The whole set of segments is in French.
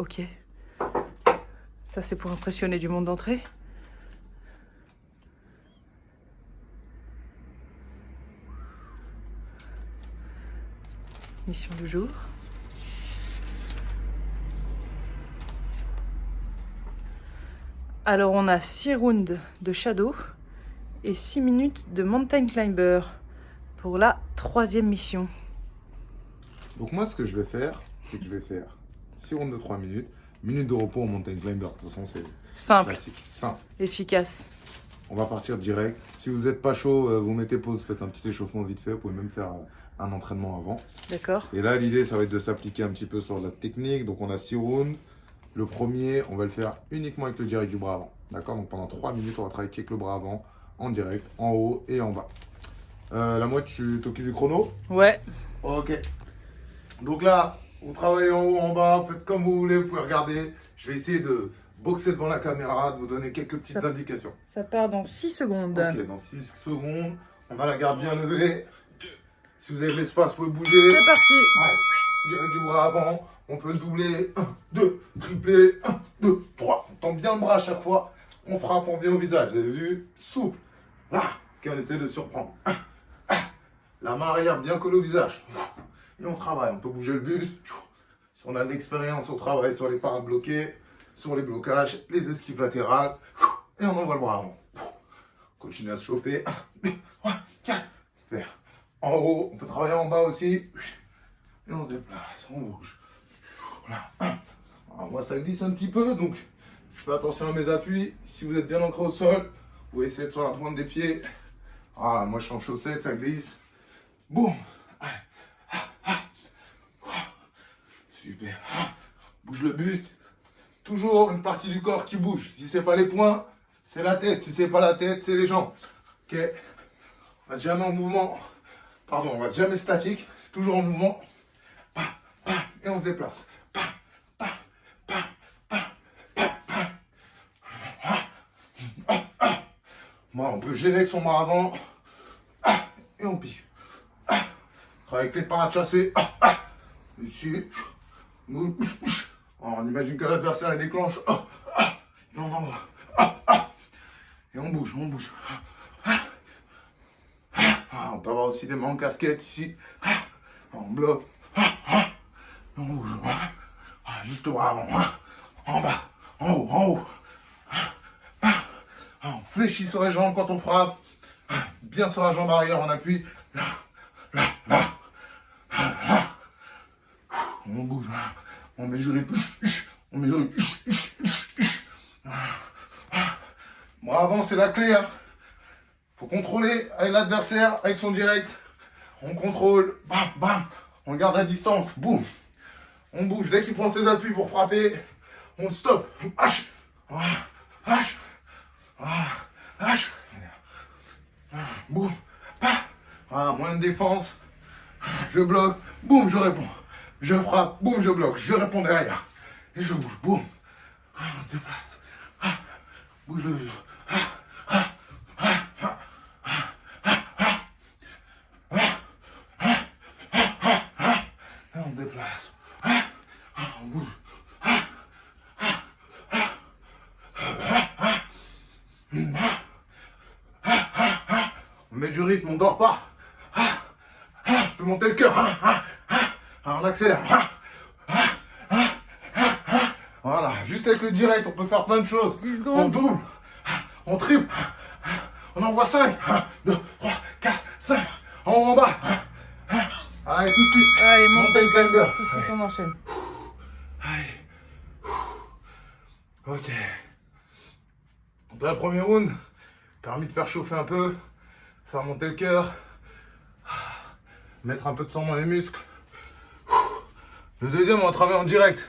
Ok. Ça, c'est pour impressionner du monde d'entrée. Mission du jour. Alors, on a 6 rounds de Shadow et 6 minutes de Mountain Climber pour la 3e mission. Donc moi, ce que je vais faire, c'est que je vais faire 6 rounds de 3 minutes, minute de repos en Mountain Climber. De toute façon, c'est Simple, classique, simple. efficace. On va partir direct. Si vous n'êtes pas chaud, vous mettez pause, faites un petit échauffement vite fait. Vous pouvez même faire un entraînement avant. D'accord. Et là, l'idée, ça va être de s'appliquer un petit peu sur la technique. Donc on a 6 rounds. Le premier, on va le faire uniquement avec le direct du bras avant. D'accord? Donc pendant 3 minutes, on va travailler avec le bras avant, en direct, en haut et en bas. La mouette, tu t'occupes du chrono? Ouais. Ok. Donc là, vous travaillez en haut, en bas, vous faites comme vous voulez, vous pouvez regarder. Je vais essayer de boxer devant la caméra, de vous donner quelques petites indications. Ça part dans 6 secondes. Ok, dans 6 secondes, on a la garde bien levée. Si vous avez de l'espace, vous pouvez bouger. C'est parti. Ouais, direct du bras avant, on peut le doubler. 1, 2, tripler. 1, 2, 3. On tend bien le bras à chaque fois. On frappe, on vient au visage. Vous avez vu? Souple. Là, ok, on essaie de surprendre. La main arrière bien collée au visage. Et on travaille, on peut bouger le buste. Si on a de l'expérience, on travaille sur les parades bloquées, sur les blocages, les esquives latérales. Et on envoie le bras avant. Continue à se chauffer. 1, 2, 3, 4. Super. En haut, on peut travailler en bas aussi. Et on se déplace, on bouge. Voilà. Alors moi, ça glisse un petit peu, donc je fais attention à mes appuis. Si vous êtes bien ancré au sol, vous pouvez essayer de sur la pointe des pieds. Voilà, moi je suis en chaussettes, ça glisse. Boum. Super. Bouge le buste. Toujours une partie du corps qui bouge. Si c'est pas les poings, c'est la tête. Si c'est pas la tête, c'est les jambes. Ok. On va jamais en mouvement. Pardon, on va jamais statique. Toujours en mouvement. Et on se déplace. Voilà, on peut gêner avec son bras avant. Et on pique. Travaille avec les parades chassées. Ici. On imagine que l'adversaire est déclenche. Et on envoie. Et on bouge, on bouge. On peut avoir aussi des mains en casquette ici. On bloque. Et on bouge. Juste le bras avant. En bas. En haut. En haut. On fléchit sur les jambes quand on frappe. Bien sur la jambe arrière, on appuie. Là. On bouge. On met juré. On met juré. Bras avant, c'est la clé. Faut contrôler avec l'adversaire, avec son direct. On contrôle. Bam, bam. On garde la distance. Boum. On bouge. Dès qu'il prend ses appuis pour frapper, on stop. H. H. H. Boum. Voilà, moins de défense. Je bloque. Boum, je réponds. Je frappe. Boum, je bloque. Je réponds derrière. Et je bouge. Boum. On se déplace. Bouge le visage. Et on déplace. On bouge. On met du rythme, on dort pas. On peut monter le cœur. On accélère. Voilà, juste avec le direct, on peut faire plein de choses. 10 On secondes. double, on triple, on envoie 5, 1, 2, 3, 4, 5, en haut, en bas. Allez, tout de suite. Allez, Mountain Climber. Tout de suite, on enchaîne. Allez. Ok. Donc là, le premier round, permis de faire chauffer un peu, faire monter le cœur, mettre un peu de sang dans les muscles. Le deuxième, on va travailler en direct.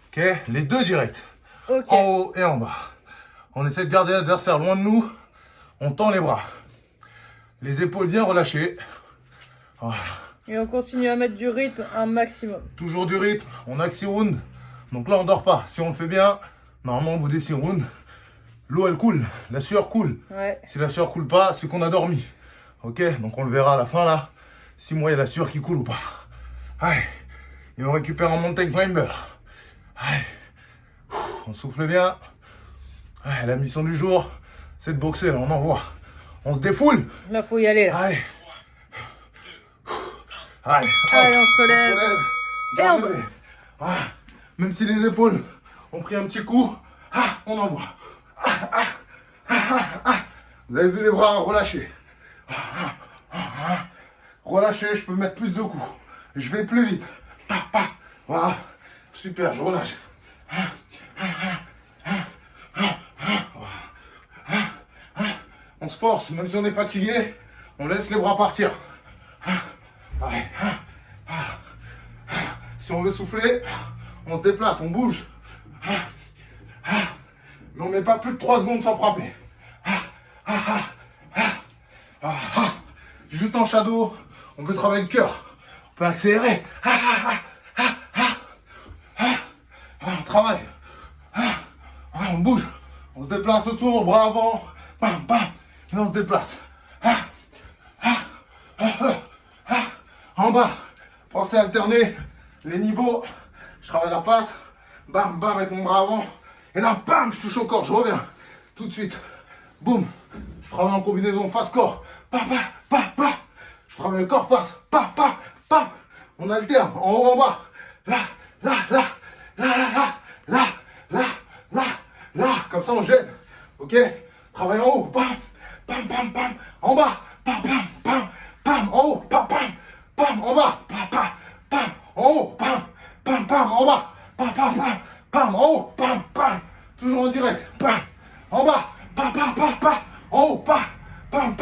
Ok, les deux directs. Ok. En haut et en bas. On essaie de garder l'adversaire loin de nous. On tend les bras. Les épaules bien relâchées. Voilà. Et on continue à mettre du rythme un maximum. Toujours du rythme. On a que 6 rounds. Donc là, on dort pas. Si on le fait bien, normalement, au bout des 6 rounds, l'eau, elle coule. La sueur coule. Ouais. Si la sueur coule pas, c'est qu'on a dormi. Ok, donc on le verra à la fin là. Si moi, il y a la sueur qui coule ou pas. Allez. Et on récupère un Mountain Climber. Allez. on souffle bien. Ouais, la mission du jour, c'est de boxer, là, on envoie. On se défoule. Là, faut y aller. Là. Allez. Allez, Allez, on se relève. Et Garde on le nez. boxe. Ah, même si les épaules ont pris un petit coup, on envoie. Vous avez vu les bras relâchés. Relâchez, je peux mettre plus de coups. Je vais plus vite. Voilà. Super, je relâche. On se force, même si on est fatigué, on laisse les bras partir. Allez. Si on veut souffler, on se déplace, on bouge. Mais on met pas plus de 3 secondes sans frapper. Juste en shadow, on peut travailler le cœur. On peut accélérer. On travaille. On bouge. On se déplace autour, bras avant. Bam, bam. Et on se déplace. En bas. Pensez à alterner les niveaux. Je travaille la face. Bam, bam avec mon bras avant. Et là, bam, je touche au corps. Je reviens. Tout de suite. Boum. Je travaille en combinaison face-corps. Je travaille le corps face. On alterne. En haut, en bas. Là. Comme ça, on gêne. Ok? Travaille en haut. Bam. En bas. Bam. En haut. Bam. En bas. Bam. En haut. Bam. En bas. Bam. En haut. Bam. Toujours en direct. Bam. En bas. Bam. En haut. Bam.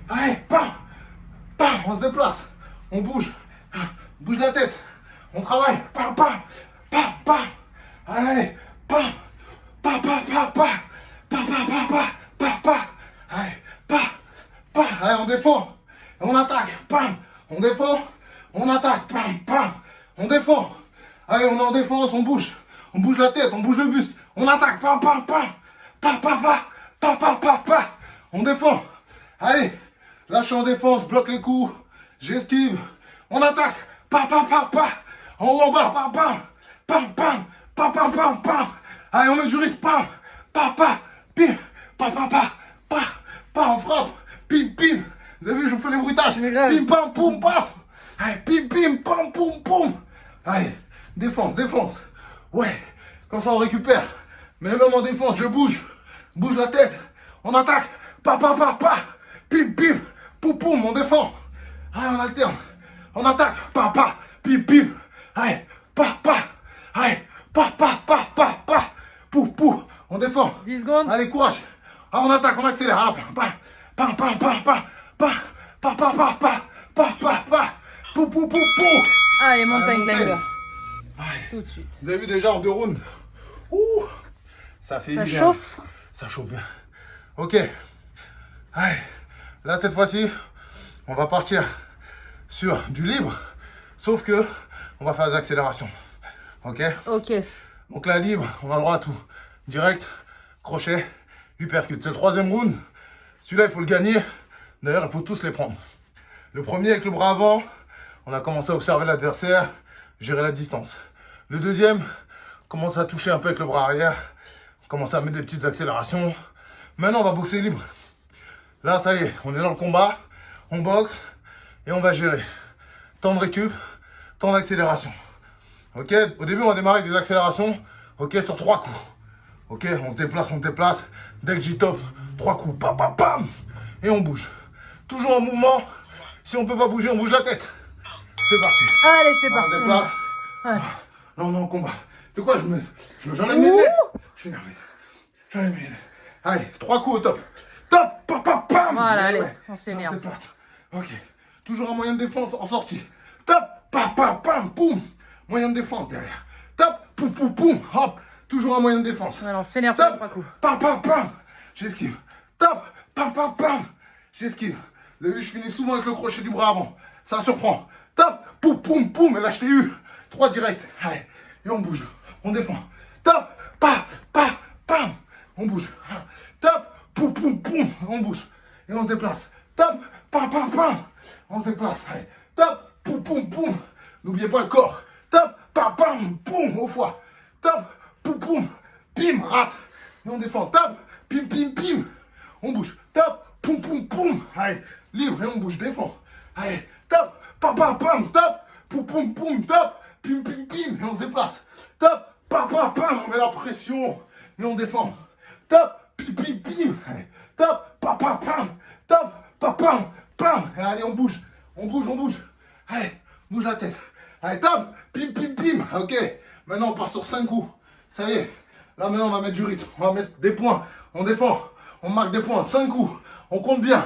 Allez. Bam. On se déplace. On bouge. Bouge la tête. On travaille. Bam. Allez. Bam. Allez, on défend. On attaque. Bam. On défend. On attaque. Bam. On défend. Allez, on est en défense. On bouge. On bouge la tête. On bouge le buste. On attaque. Bam. On défend. Allez. Là, je suis en défense. Je bloque les coups. J'esquive. On attaque. En haut, en bas. Bam. Allez, on met du rythme. Pim. On frappe. Pim. Vous avez vu, je vous fais les bruitages. Pim, pam, poum, paf. Allez, pim, pam, poum, poum. Allez, défense. Ouais, comme ça on récupère. Mais même en défense, je bouge. Bouge la tête. On attaque. Pim, poum, on défend. Allez, on alterne. On attaque. Pim. Allez, Allez, pou, on défend. 10 secondes. Allez, courage. On attaque, on accélère. Alors, pam. Pou. Allez, montagne Allez, climber. Allez. Tout de suite. Vous avez vu déjà en 2 rounds. Ouh, ça fait Ça bien. chauffe. Ça chauffe bien. Ok. Allez, là cette fois-ci, on va partir sur du libre, sauf que on va faire des accélérations. Ok. Donc là, libre, on a le droit à tout. Direct, crochet, uppercut. C'est le 3e round. Celui-là, il faut le gagner. D'ailleurs, il faut tous les prendre. Le premier, avec le bras avant, on a commencé à observer l'adversaire, gérer la distance. Le deuxième, commence à toucher un peu avec le bras arrière, commence à mettre des petites accélérations. Maintenant, on va boxer libre. Là, ça y est, on est dans le combat, on boxe et on va gérer. Temps de récup, temps d'accélération. Ok, au début, on va démarrer avec des accélérations, ok, sur 3 coups. Ok, on se déplace. Dès que j'y top, 3 coups, pam. Et on bouge. Toujours en mouvement. Si on peut pas bouger, on bouge la tête. C'est parti. Allez, c'est On parti. se déplace. Allez. Non, combat. C'est quoi, j'enlève mes lunettes. Je suis énervé. J'enlève mes lunettes. Allez, 3 coups au top. Top, pam. Voilà, Et allez, ouais, on s'énerve. se déplace. Ok. Toujours un moyen de défense en sortie. Top, pam, poum. Moyen de défense derrière. Top, poum. Hop. Toujours un moyen de défense. Alors, on s'énerve sur Top, les 3 coups. pam. J'esquive. Top, pam. J'esquive. Vous avez vu, je finis souvent avec le crochet du bras avant. Ça surprend. Top, poum. Et là, je t'ai eu. 3 directs. Allez. Et on bouge. On défend. Top, pam. On bouge. Top, poum. On bouge. Et on se déplace. Top, pam. On se déplace. Allez. Top, poum. N'oubliez pas le corps. Top, pam, poum, au foie. Top, poum. pim, rate. Et on défend, tape, pim, pim, pim. On bouge, tape, poum, poum, poum. Allez, libre et on bouge, défend. Allez, tape, pam, pam, pam, tape, poum, poum, poum, tape, pim, pim, pim. Et on se déplace. Tape, pam, pam, pam. On met la pression et on défend. Tape, pim, pim, pim. Allez, tape, pam, pam, pam. Tape, pam, pam, pam. Et allez, on bouge, on bouge, on bouge. Allez, bouge la tête. Allez, tape, pim, pim, pim. Ok, maintenant on part sur 5 coups. Ça y est. Là maintenant on va mettre du rythme. On va mettre des points. On défend. On marque des points. 5 coups. On compte bien.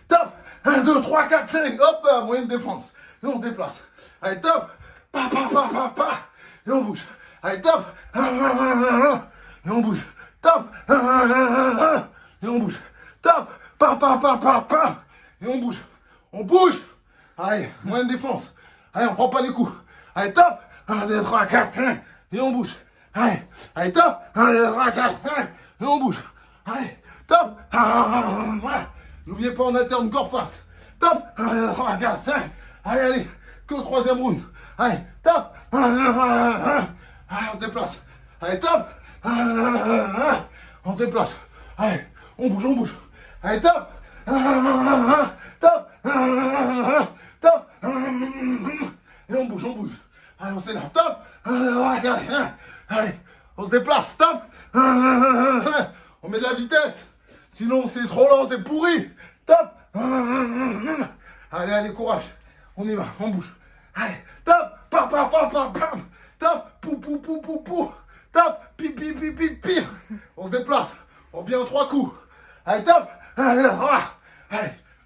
Tape. 1, 2, 3, 4, 5. Hop, moyenne de défense. Et on se déplace. Allez, tape. Pa, pa, pa, pa, pa. Et on bouge. Allez, tape. Et on bouge. Tape. Et on bouge. Tape. Pa, pa, pa, pa, pa. Et on bouge. On bouge. Allez, moyenne de défense. Allez, on prend pas les coups. Allez, tape. 1, 2, 3, 4, 5. Et on bouge. Allez, allez, tape. 1, 2, 3, 4, 5. Et on bouge. Allez, tape. N'oubliez pas, on alterne corps face. Tape. 1, 2, 3, 4, 5. Allez, allez. Que le troisième round. Allez, tape. Allez, on se déplace. Allez, tape. On se déplace. Allez, on bouge, on bouge. Allez, tape. Tape. Tape. Et on bouge, on bouge. Allez, on s'énerve. Tape. Allez, on se déplace. Tape. On met de la vitesse. Sinon, c'est trop lent, c'est pourri. Tape. Allez, allez, courage. On y va, on bouge. Allez, tape. Pam, pam, pam, pam, pam. Tape. Pou, pou, pou, pou, pou. Tape. Pi, pi, pi, pi, pi. On se déplace. On revient en 3 coups. Allez, tape. Allez,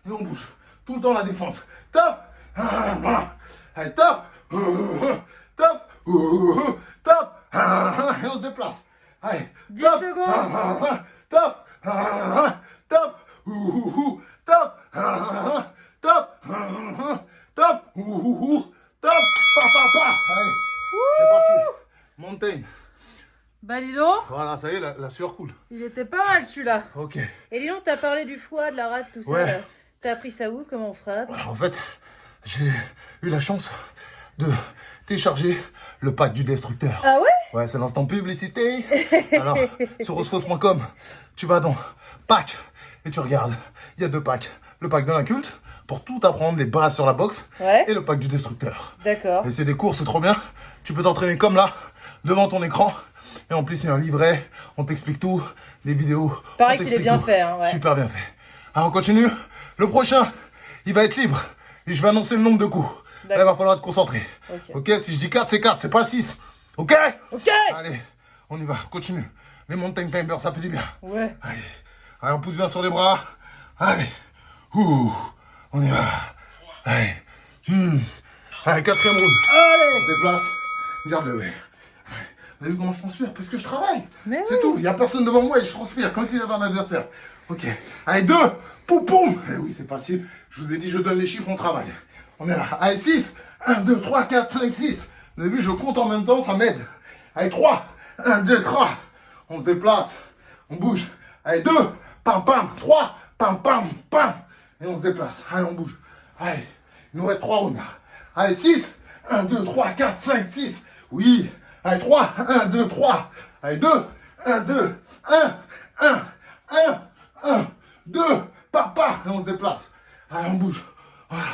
et on bouge. Tout le temps la défense. Tape. Allez, tape. Tape. Tape. Et on se déplace. Allez. 10 tape. secondes. Tape. Tape. Tape. Tape. Tape. Tape. Pa, pa, pa. Allez. C'est parti. Montagne. Bah dis donc, Voilà, ça y est, la sueur coule. il était pas mal celui-là. Ok. Et dis donc, t'as parlé du foie, de la rate, tout ça. Ouais. là. T'as appris ça où? Comment on frappe? Alors, en fait, j'ai eu la chance de télécharger le pack du destructeur. Ah ouais? Ouais, c'est l'instant publicité. Alors, sur osfos.com, tu vas dans pack et tu regardes. Il y a 2 packs. Le pack de l'inculte pour tout apprendre, les bases sur la boxe. Ouais. Et le pack du destructeur. D'accord. Et c'est des cours, c'est trop bien. Tu peux t'entraîner comme là, devant ton écran. Et en plus, il y a un livret, on t'explique tout, des vidéos. Pareil on qu'il est t'explique bien tout. fait, hein, ouais. Super bien fait. Alors, on continue. Le prochain, il va être libre. Et je vais annoncer le nombre de coups. Là, il va falloir te concentrer. Ok. Ok, si je dis 4, c'est 4, c'est pas 6. Ok? Ok. Allez, on y va, continue. Les mountain climbers, ça fait du bien. Ouais. Allez, allez, on pousse bien sur les bras. Allez, ouh, on y va. Allez, allez, 4e round. Allez. On se déplace. Regarde-le, ouais. Vous avez vu comment je transpire? Parce que je travaille. Mais C'est oui. tout. Il n'y a personne devant moi et je transpire comme si j'avais un adversaire. Ok. Allez, 2. Poum, poum. Eh oui, c'est facile. Je vous ai dit, je donne les chiffres, on travaille. On est là. Allez, 6. 1, 2, 3, 4, 5, 6. Vous avez vu, je compte en même temps, ça m'aide. Allez, 3. 1, 2, 3. On se déplace. On bouge. Allez, 2. Pam, pam. 3. Pam, pam, pam. Et on se déplace. Allez, on bouge. Allez, il nous reste 3 rounds. Allez, 6. 1, 2, 3, 4, 5, 6. Oui. Allez, 3. 1, 2, 3. Allez, 2. 1, 2. 1. 1. 1. 1. 2. Papa. Et on se déplace. Allez, on bouge. Voilà.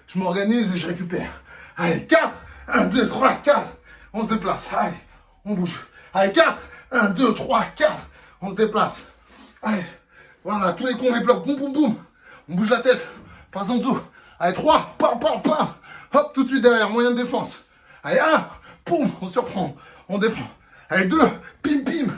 Je m'organise et je récupère. Allez, 4. 1, 2, 3, 4. On se déplace. Allez, on bouge. Allez, 4. 1, 2, 3, 4. On se déplace. Allez. Voilà, tous les coups, on les bloque. Boum, boum, boum. On bouge la tête. Passe en dessous. Allez, 3. Pam, pam, pam. Hop, tout de suite derrière. Moyen de défense. Allez, 1. Poum. On surprend. On défend. Allez, 2. Pim, pim.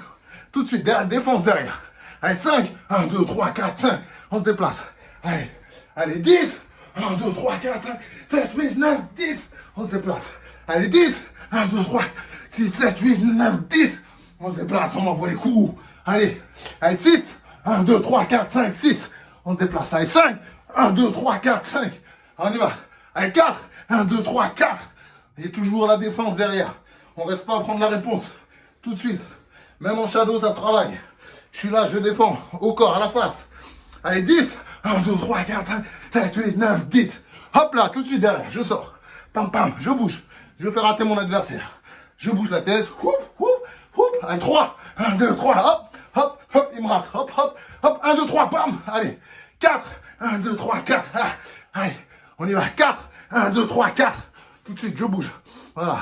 Tout de suite, derrière, défense derrière. Allez, 5. 1, 2, 3, 4, 5. On se déplace. Allez. Allez, 10. 1, 2, 3, 4, 5, 7, 8, 9, 10. On se déplace. Allez, 10. 1, 2, 3, 6, 7, 8, 9, 10. On se déplace, on envoie les coups. Allez. Allez, 6. 1, 2, 3, 4, 5, 6. On se déplace. Allez, 5. 1, 2, 3, 4, 5. On y va. Allez, 4. 1, 2, 3, 4. Il y a toujours la défense derrière. On reste pas à prendre la réponse. Tout de suite. Même en shadow, ça se travaille. Je suis là, je défends. Au corps, à la face. Allez, 10. 1, 2, 3, 4, 5, 7, 8, 9, 10. Hop là, tout de suite derrière. Je sors. Pam, pam, je bouge. Je fais rater mon adversaire. Je bouge la tête. Houp, houp, houp. allez, 3, 1, 2, 3, hop, hop, hop, il me rate, hop, hop, hop, 1, 2, 3, bam, allez, 4, 1, 2, 3, 4, allez, on y va, 4, 1, 2, 3, 4, tout de suite, je bouge, voilà,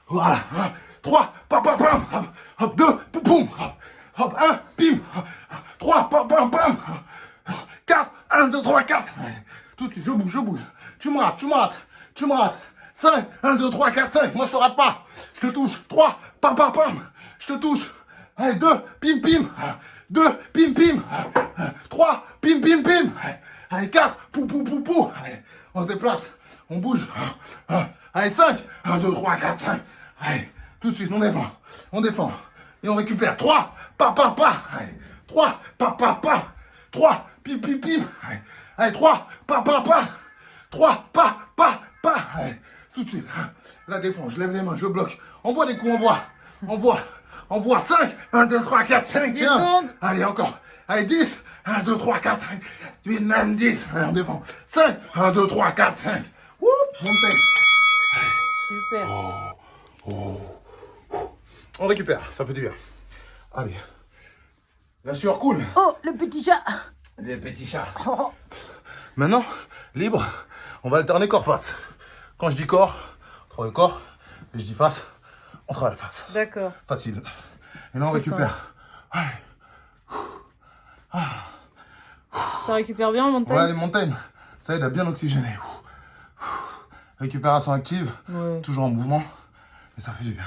voilà, 3, pam, pam, pam, hop, hop, 2, poum, poum, hop, 1, pim, 3, pam, pam, pam, 4, 1, 2, 3, 4, allez, tout de suite, je bouge, tu me rates, 5, 1, 2, 3, 4, 5, moi je te rate pas, je te touche, 3, pam, pam, pam, je te touche, allez, 2, pim, pim, 2, pim, pim, 3, pim, pim, pim, allez, 4, pou, pou, pou, pou, allez, on se déplace, on bouge, allez, 5, 1, 2, 3, 4, 5, allez, tout de suite, on défend, et on récupère, 3, pa, pa, pa, allez, 3, pa, pa, pa, 3, pim, pim, pim, allez, 3, pa, pa, pa, 3, pa, pa, pa, allez, tout de suite, la défense, je lève les mains, je bloque, on voit les coups, on voit 5, 1, 2, 3, 4, 5, tiens, allez, encore, allez, 10, 1, 2, 3, 4, 5, 8, 9, 10, allez, on défend, 5, 1, 2, 3, 4, 5, woup, montez, Super. on récupère, ça fait du bien, allez, la sueur coule, Oh, le petit chat. les petits chats, Oh. maintenant, libre, on va alterner corps-face, quand je dis corps, on travaille le corps, et je dis face, on travaille la face. D'accord. Facile. Et là, on récupère. Allez. Ça récupère bien, montagne? Ouais, les montagnes, ça aide à bien oxygéner. Récupération active, Ouais. toujours en mouvement, et ça fait du bien.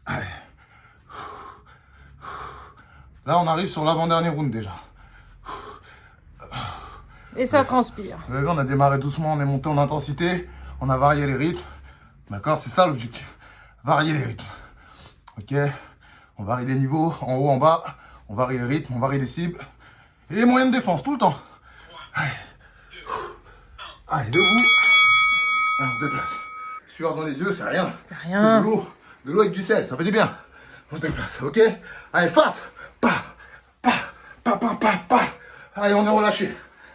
Allez. Là, on arrive sur l'avant-dernier round déjà. Et ça transpire. Vous avez vu, on a démarré doucement, on est monté en intensité, on a varié les rythmes. D'accord, c'est ça l'objectif. Varier les rythmes. Ok, on varie les niveaux, en haut, en bas, on varie les rythmes, on varie les cibles. Et les moyens de défense, tout le temps. Allez, allez, debout. Allez, on se déplace. Sueur dans les yeux, c'est rien. C'est rien. C'est de l'eau avec du sel, ça fait du bien. On se déplace, ok. Allez, face. Pa, pa, pa, pa, pa, pa. Allez, on est relâché.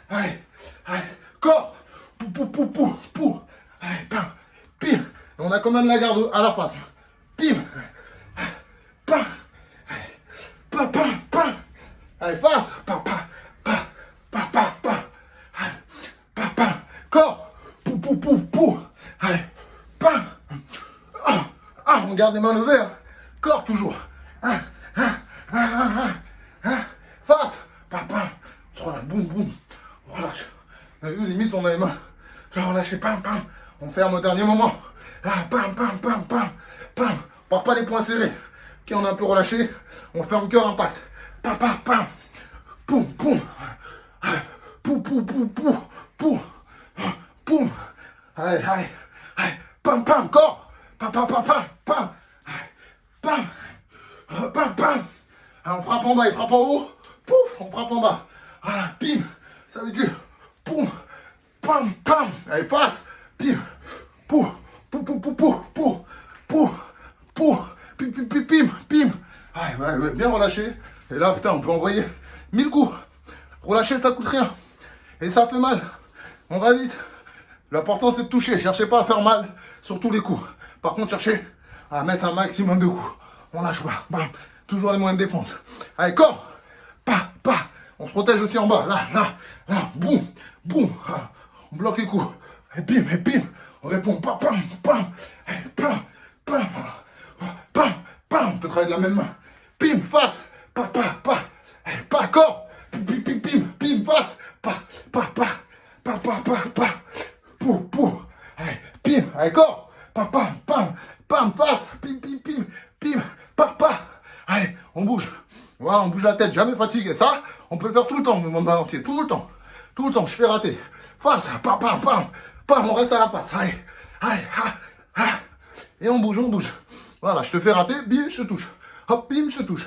Allez, allez, corps. Pou, pou, pou, pou, pou. Allez, pam, pim. Et on a quand même la garde à la face. Pim. Pam. Pa, pa, pa. Allez, face. Pa, pa, pa, pa, pa, pa. Allez, pa, pa. Corps. Pou, pou, pou, pou. Allez, pam. On garde les mains levées. Hein. Corps toujours. Face. Pa, pa. On se relâche. Boum, boum. On relâche. Limite, on a les mains. Là, relâché. Pam, pam. On ferme au dernier moment. Là, pam, pam, pam, pam, pam. On part pas les poings serrés. Ok, on a un peu relâché. On ferme cœur impact. Pam, pam, pam. Poum, poum. Poum, poum, poum, poum, poum. Poum. Allez, allez, allez. Pam, pam, corps. Pam, pam, pam, pam, pam. Pam. Pam, pam. On frappe en bas, il frappe en haut. Pouf, on frappe en bas. Voilà, pim. Ça veut dire. Poum. Pam, pam. Allez, face. Pim. Pou, pou, pou, pou, pou, pou, pou, pou, pim, pim, pim, pim, pim. Ouais, bien relâché. Et là, putain, on peut envoyer 1000 coups. Relâcher, ça coûte rien. Et ça fait mal. On va vite. L'important, c'est de toucher. Cherchez pas à faire mal sur tous les coups. Par contre, cherchez à mettre un maximum de coups. On lâche pas. Bam. Toujours les moyens de défense. Allez, corps. Pa, pa. On se protège aussi en bas. Là. Boum, boum. On bloque les coups. Et bim. On répond pam, pam, pam, pam, pam, pam, pam. On peut travailler de la même main. Pim, face, pa, corps. Pim, face, pa, pou. Allez, pim, allez, corps. Pam, face, pim, pa. Allez, on bouge. Voilà, on bouge la tête, jamais fatigué. Ça, on peut le faire tout le temps, mouvement de balancier, tout le temps, je fais rater. Face, pam, on reste à la face. Allez, et on bouge. Voilà, je te fais rater, bim, je te touche. Hop, bim, je te touche.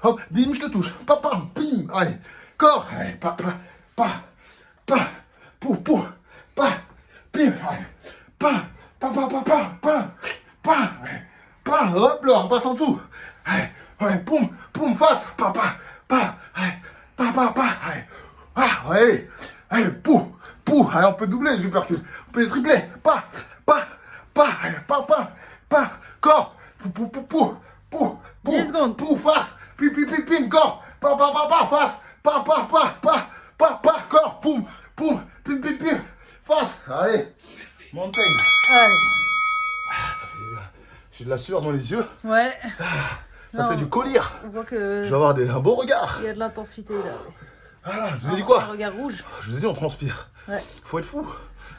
Hop, bim, je te touche. Pam, bim, allez, corps. Allez, pa, pou, pa, bim, allez, pa, hop là, on passe en dessous. Allez, ouais, poum, face, pa, allez, allez, allez, pou, allez, on peut doubler les uppercuts, on peut les tripler, pa, allez, pas, corps, pou, pou, pou, pou, pou, 10 secondes. Pou, face, pim, corps, pas, face, pas, corps, poum, pim, face, allez, montagne. Allez. Ça fait bien. J'ai de la sueur dans les yeux, Ouais. ça Non, fait du colère. On voit que Je vais avoir un beau regard. il y a de l'intensité là. Voilà, je vous ai dit Un quoi? regard rouge. Je vous ai dit, on transpire. Ouais. Faut être fou.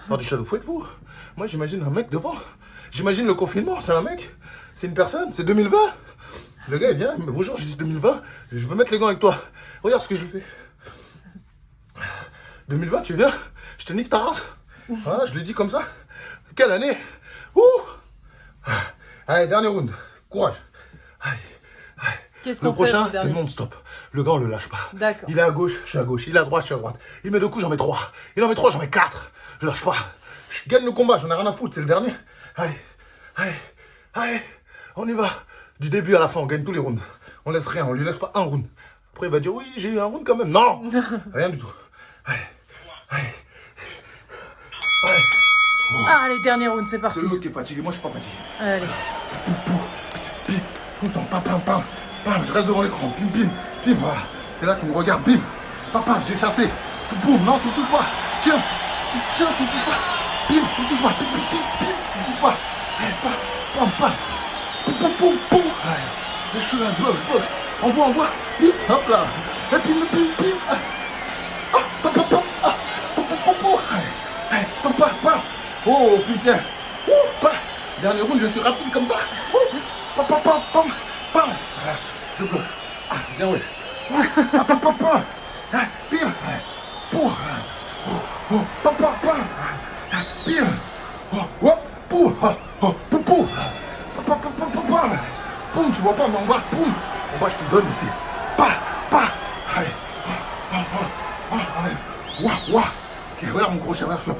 Faire du shadow, faut être fou. Moi, j'imagine un mec devant. J'imagine le confinement, c'est un mec. C'est une personne, c'est 2020. Le gars, il vient, il me dit bonjour, je suis 2020. Je veux mettre les gants avec toi. Regarde ce que je lui fais. 2020, tu viens, je te nique ta race. Voilà, je lui dis comme ça. Quelle année? Ouh. Allez, dernier round. Courage. Allez. Qu'est-ce Le qu'on fait prochain, le c'est dernier non-stop. Le gars, on le lâche pas. D'accord. Il est à gauche, je suis à gauche. Il est à droite, je suis à droite. Il met 2 coups, j'en mets 3. Il en met 3, j'en mets 4. Je lâche pas. Je gagne le combat, j'en ai rien à foutre, c'est le dernier. Allez. On y va. Du début à la fin, on gagne tous les rounds. On laisse rien, on lui laisse pas un round. Après, il va dire oui, j'ai eu un round quand même. Non, rien du tout. Allez. Allez, dernier round, c'est parti. C'est l'autre qui est fatigué, moi je suis pas fatigué. Allez. Tout le temps, pam, je reste devant l'écran, pim, voilà. T'es là, tu me regardes, bim, pam, j'ai chassé, boum, non, tu me touches pas, tiens, tu me touches pas, bim, tu me touches pas, bim, tu me touches pas, allez, pam, boum, allez, je suis là, bloc, envoie, bim, hop là, et bim, allez, pam, oh putain, dernier round, je suis rapide comme ça, pam, je bloque, bien oui, bim, pou, bim, poum, tu vois pas, mais en bas, poum, en bas, je te donne ici, allez, ouah, ok, regarde mon crochet, regarde ça,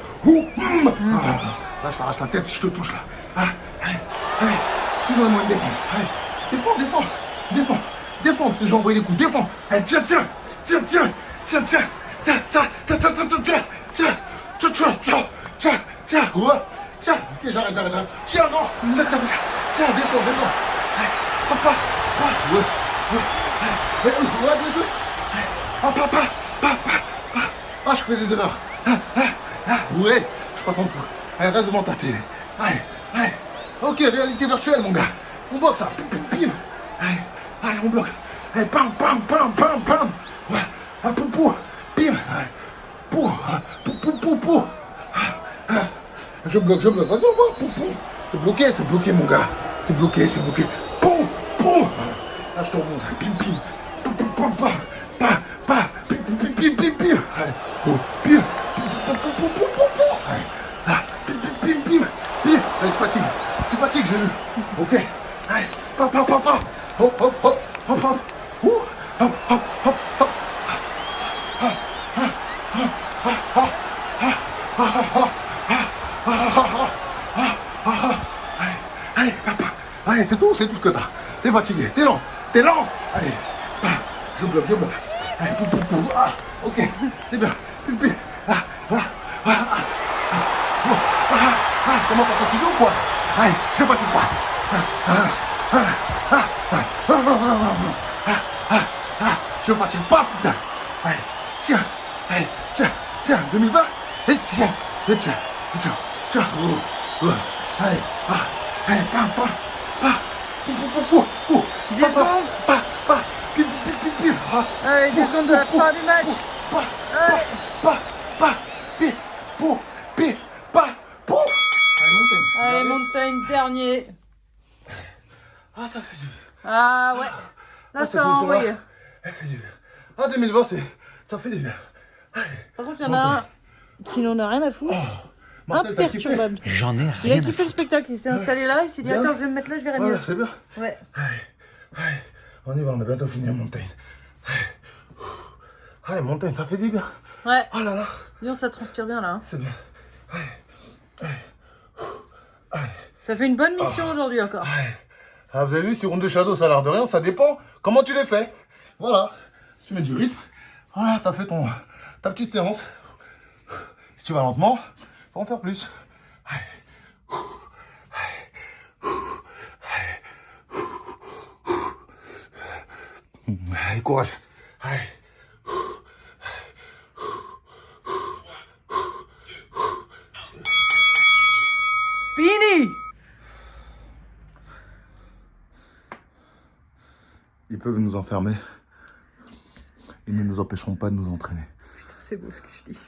là, je t'arrache la tête si je te touche, là, allez, donne-moi une défense, allez, défends, parce que j'ai envoyé des coups, défends, allez, tiens, ouais, tiens, ok, j'arrête, tiens, non, tiens, défends, allez, papa, ouais, bien joué, je fais des erreurs, ouais, je passe en dessous, allez, reste devant ta télé, allez, ok, réalité virtuelle, mon gars, on boxe, ça, pim, allez, on bloque, allez, pam, ouais, pou, bim, pou, je bloque, vas-y, on va, pou, c'est bloqué, mon gars, c'est bloqué, pou, là, je te remonte, pim, pim, allez, oh, pim, allez, là, pim, allez, tu fatigues, j'ai vu, ok, allez, allez, papa, allez, c'est tout ce que t'as, t'es fatigué, t'es lent, allez, je bloque, allez, pou, ok, c'est bien, pim, je commence à fatiguer ou quoi? Allez, je fatigue pas. Je fatigue pas, putain. Allez, tiens, 2020. Et tiens. Allez, pam, pou, 10 secondes. pim. Allez, 10 secondes de la fin du match. Pou. Allez, montagne, dernier. Ah, ça fait du bien. Ah ouais. Là, ça a envoyé. Elle fait du bien. Ah, 2020, ça fait du bien. Allez. Par contre, il y en a un qui n'en a rien à foutre. Marcel, t'as kiffé? Imperturbable. J'en ai Il a rien à kiffé le foutre. spectacle, il s'est installé là, il s'est dit Bien. attends, je vais me mettre là, je verrai Voilà, mieux. c'est bien. Ouais. Allez, on y va, on a bientôt fini, Montaigne. Allez, Montaigne, ça fait du bien. Ouais. Oh là là, Dis donc, ça transpire bien là. Hein. c'est bien. Ça fait une bonne mission aujourd'hui encore. Allez. Ah, vous avez vu, ces rounds de shadow, ça a l'air de rien, ça dépend comment tu les fais. Voilà. Si tu mets du rythme, voilà, t'as fait ta petite séance. Si tu vas lentement, faut en faire plus. Allez. Allez, courage. Allez. Fini! Ils peuvent nous enfermer. Ils ne nous empêcheront pas de nous entraîner. Putain, c'est beau ce que je dis.